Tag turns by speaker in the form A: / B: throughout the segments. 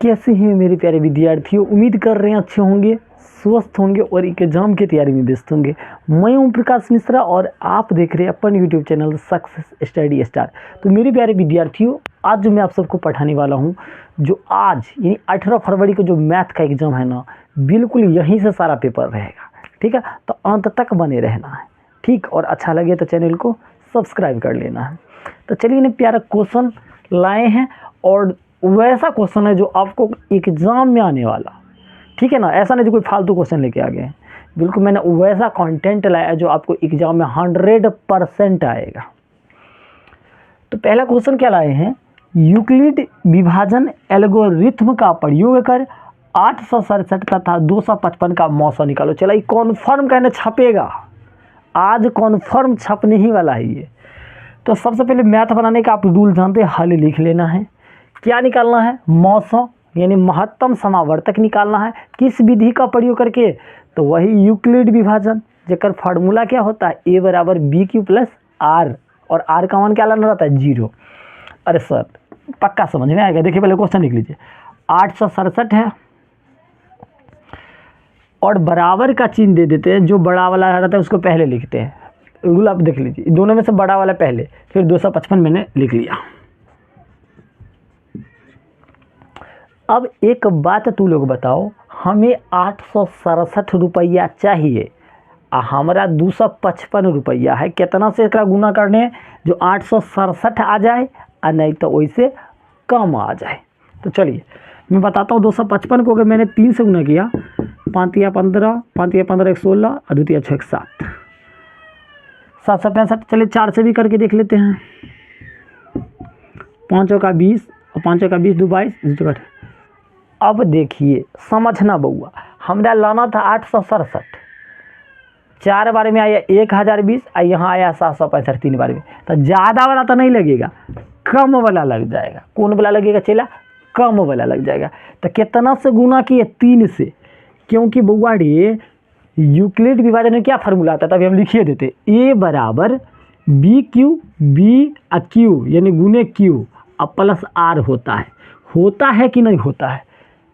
A: कैसे हैं मेरे प्यारे विद्यार्थियों। उम्मीद कर रहे हैं अच्छे होंगे, स्वस्थ होंगे और एग्जाम की तैयारी में व्यस्त होंगे। मैं ओम प्रकाश मिश्रा और आप देख रहे हैं अपन YouTube channel success study star. तो मेरे प्यारे विद्यार्थियों, आज जो मैं आप सबको पढ़ाने वाला हूं, जो आज यानी 18 फरवरी को जो मैथ का एग्ज़ाम है ना, बिल्कुल यहीं से सारा पेपर रहेगा। ठीक है, तो अंत तक बने रहना है। ठीक, और अच्छा लगे तो चैनल को सब्सक्राइब कर लेना है। तो चलिए ना, प्यारा क्वेश्चन लाए हैं और वैसा क्वेश्चन है जो आपको एग्ज़ाम में आने वाला। ठीक है ना, ऐसा नहीं जो कोई फालतू क्वेश्चन लेके आ गए हैं। बिल्कुल मैंने वैसा कंटेंट लाया जो आपको एग्ज़ाम में 100% आएगा। तो पहला क्वेश्चन क्या लाए हैं, यूक्लिड विभाजन एल्गोरिथम का प्रयोग कर 867 तथा 255 का मौसा निकालो। चला, ये कॉन्फर्म कहने छपेगा, आज कॉन्फर्म छपने ही वाला है ये। तो सबसे पहले मैथ बनाने का आप रूल जानते हैं, हल लिख लेना है। क्या निकालना है, मौसा यानी महत्तम समावर्तक निकालना है। किस विधि का प्रयोग करके, तो वही यूक्लिड विभाजन, जेकर फार्मूला क्या होता है, ए बराबर बी क्यू प्लस आर, और आर का मान क्या लाना रहता है, 0। अरे सर पक्का समझ में आएगा। देखिए पहले क्वेश्चन लिख लीजिए, 867 है और बराबर का चिन्ह दे देते हैं। जो बड़ा वाला रहता है उसको पहले लिखते हैं। रूल आप देख लीजिए, दोनों में से बड़ा वाला पहले, फिर 255 मैंने लिख लिया। अब एक बात तू लोग बताओ, हमें 867 रुपया चाहिए, हमारा 255 रुपया है। कितना से इसका गुना करने हैं, जो 867 आ जाए और नहीं तो वैसे कम आ जाए। तो चलिए मैं बताता हूँ, 255 को अगर मैंने 3 से गुना किया, 5 या 15, 5 या 15 1 16 और 2 या 6 1 7, 765। चलिए 4 से भी करके देख लेते हैं। 5 का 20 और 5 का 20, 2 22। अब देखिए समझना बउआ, हमरा लाना था 867, 4 बार में आया 1020 और यहाँ आया 765 3 बार में। तो ज़्यादा वाला तो नहीं लगेगा, कम वाला लग जाएगा। कौन वाला लगेगा चला, कम वाला लग जाएगा। तो कितना से गुना किए, 3 से, क्योंकि बउआ रे यूक्लिड विभाजन में क्या फार्मूला आता है, तभी हम लिखिए देते, ए बराबर बी क्यू, बी और क्यू यानी गुने क्यू और प्लस आर होता है कि नहीं होता है।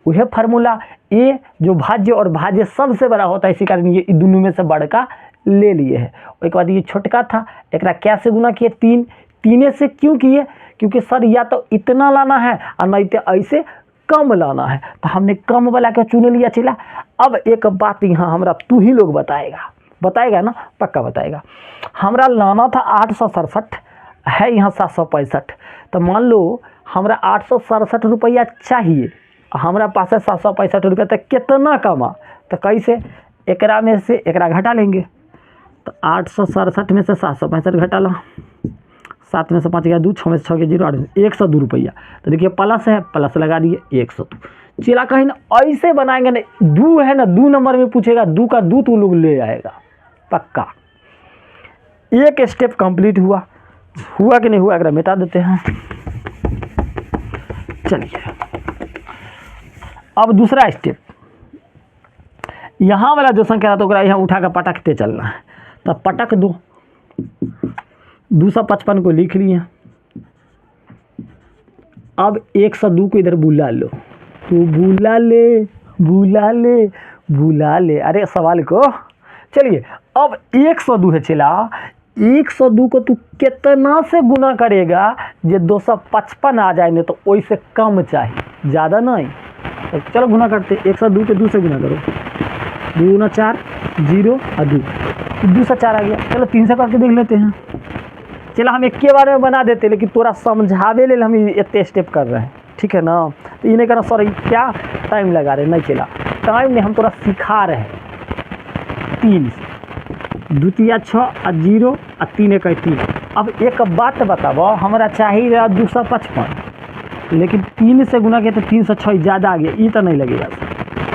A: वह फार्मूला ए जो भाज्य और भाज्य सबसे बड़ा होता है, इसी कारण ये दोनों में से बड़का ले लिए है। और एक बात, ये छोटका था, एक क्या से गुना किए, 3 से क्यों किए, क्योंकि सर या तो इतना लाना है और नहीं तो ऐसे कम लाना है। तो हमने कम वाला के चुन लिया। चला, अब एक बात यहाँ हमरा तू ही लोग बताएगा ना, पक्का बताएगा। हमरा लाना था 867 है, यहाँ 765। तो मान लो हमरा 867 रुपया चाहिए, हमारा पास है 765 रुपया। तो कितना कमा, तो कैसे, एकरा में से एकरा घटा लेंगे। तो 867 में से 765 घटा ला, 7 में से 5 गया 2, 6 में से 6 गया 0, 8 में 102 रुपया। तो देखिए प्लस है, प्लस लगा दिए 102। चला कहीं ना ऐसे बनाएंगे ना, 2 है ना, 2 नंबर में पूछेगा, 2 का 2 तू लोग ले आएगा पक्का। एक स्टेप कंप्लीट हुआ कि नहीं हुआ, अगर मिटा देते हैं। चलिए अब दूसरा स्टेप, यहाँ वाला जो संख्या था तो यहाँ उठा कर पटकते चलना है। तो पटक दो, 255 को लिख लिए। अब 102 को इधर बुला लो, तो बुला ले अरे सवाल को। चलिए अब 102 है, चला 102 को तू कितना से गुना करेगा जो 255 आ जाए, नहीं तो वैसे कम चाहिए, ज़्यादा नहीं। तो चलो गुना करते, 102 के 2 से गुना करो, 2 गुना 4, 0 और 2 से 4 आ गया। चलो 3 से करके देख लेते हैं। चलो हम एक के बारे में बना देते, लेकिन तोरा समझावे ले हम इतने स्टेप कर रहे हैं, ठीक है ना। तो ये नहीं करना सर क्या टाइम लगा रहे, नहीं चला टाइम नहीं, हम तोरा सिखा रहे हैं। 3 2 3 6 और 0 और 3 1 3। अब एक बात बताओ, हमारा चाहिए 255, लेकिन 3 से गुना किया तो 3 से 6 ज़्यादा आ गया, ये तो नहीं लगेगा,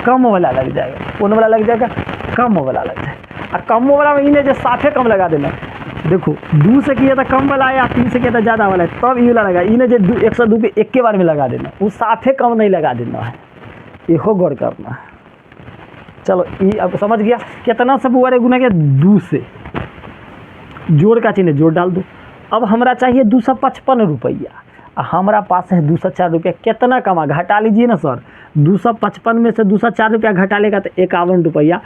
A: कम वाला लग जाएगा। कौन वाला लग जाएगा, कम वाला लग जाएगा। और कम वाला में इन्हें जो साफे कम लगा देना, देखो 2 से किया था कम वाला आया, 3 से किया था ज़्यादा वाला है, तब ये वाला लगा। इन्हें जो 102 पे एक के बार में लगा देना, वो साफे कम नहीं लगा देना है, ये गौर करना है। चलो ये अब समझ गया। कितना से बुआ रे गुना किया, 2 से, जोड़ का चिन्ह जोड़ डाल दो। अब हमारा चाहिए 255 रुपया, हमारा पास है 204 रुपया, कितना कमा घटा लीजिए ना सर, 255 में से 204 रुपया घटा लेगा तो 51 रुपया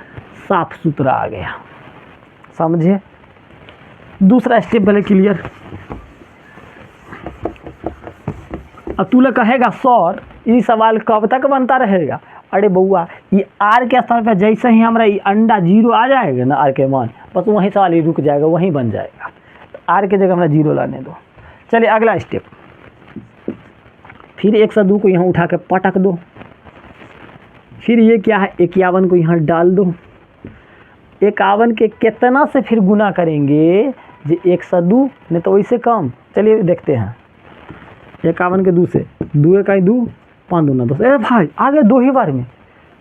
A: साफ सुथरा आ गया, समझे। दूसरा स्टेप पहले क्लियर। अब तू लोग कहेगा सर ये सवाल कब तक बनता रहेगा, अरे बउआ ये आर के स्थान पर जैसे ही हमारा ये अंडा 0 आ जाएगा ना, आर के मान, बस वहीं सवाल ही रुक जाएगा, वहीं बन जाएगा। तो आर के जगह हमारा 0 लाने दो। चलिए अगला स्टेप, फिर 102 को यहाँ उठा के पटक दो, फिर ये क्या है 51 को यहाँ डाल दो, 51 के कितना से फिर गुना करेंगे जी 102, नहीं तो वैसे कम। चलिए देखते हैं 51 के 2 से, 2 1 2 5 2 10, ए भाई आ गया 2 ही बार में,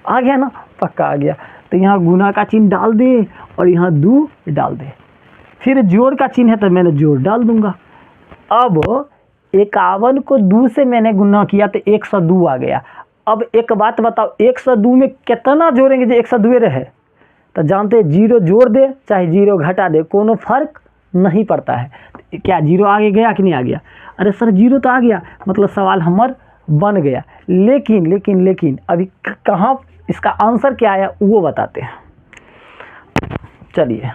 A: आ गया ना, पक्का आ गया। तो यहाँ गुना का चिन्ह डाल दे और यहाँ 2 डाल दे, फिर जोड़ का चिन्ह है तो मैंने जोड़ डाल दूंगा। अब 51 को 2 से मैंने गुना किया तो 102 आ गया। अब एक बात बताओ 102 में कितना जोड़ेंगे जो 102 रहे, तो जानते हैं 0 जोड़ दे चाहे 0 घटा दे कोनो फर्क नहीं पड़ता है। क्या 0 आगे गया कि नहीं आ गया, अरे सर 0 तो आ गया, मतलब सवाल हमार बन गया। लेकिन लेकिन लेकिन अभी कहाँ इसका आंसर क्या आया वो बताते हैं। चलिए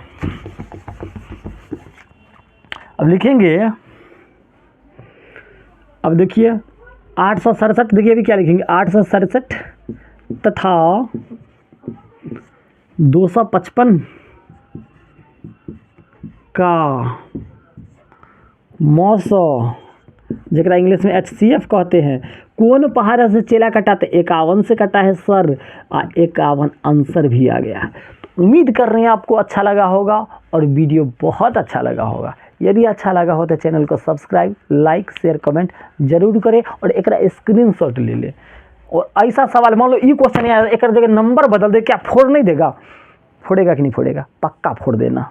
A: अब लिखेंगे, अब देखिए 867, देखिए अभी क्या लिखेंगे 867 तथा 255 का मौसो जरा इंग्लिश में HCF कहते हैं, कौन पहाड़ से चेला कटा, तो 51 से कटा है सर, 51 आंसर भी आ गया। तो उम्मीद कर रहे हैं आपको अच्छा लगा होगा और वीडियो बहुत अच्छा लगा होगा। यदि अच्छा लगा हो तो चैनल को सब्सक्राइब, लाइक, शेयर, कमेंट जरूर करें और एक स्क्रीनशॉट ले लें। और ऐसा सवाल मान लो ये क्वेश्चन है, एक जगह नंबर बदल दे, क्या फोड़ नहीं देगा, फोड़ेगा कि नहीं फोड़ेगा, पक्का फोड़ देना।